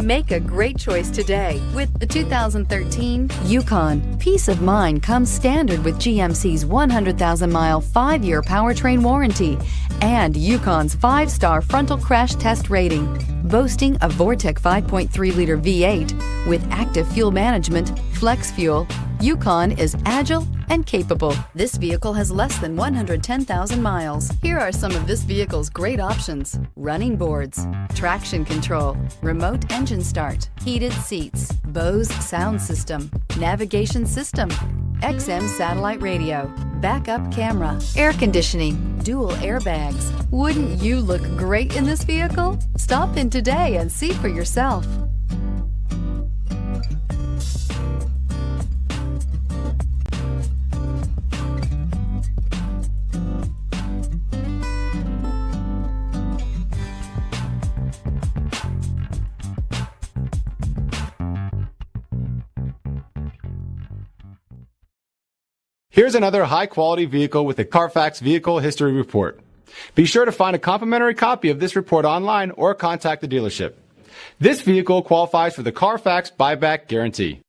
Make a great choice today with the 2013 Yukon. Peace of mind comes standard with GMC's 100,000-mile 5-year powertrain warranty and Yukon's 5-star frontal crash test rating. Boasting a Vortec 5.3-liter V8 with active fuel management, flex fuel, Yukon is agile and capable. This vehicle has less than 110,000 miles. Here are some of this vehicle's great options: running boards, traction control, remote engine start, heated seats, Bose sound system, navigation system, XM satellite radio, backup camera, air conditioning, dual airbags. Wouldn't you look great in this vehicle? Stop in today and see for yourself. Here's another high-quality vehicle with a Carfax Vehicle History Report. Be sure to find a complimentary copy of this report online or contact the dealership. This vehicle qualifies for the Carfax Buyback Guarantee.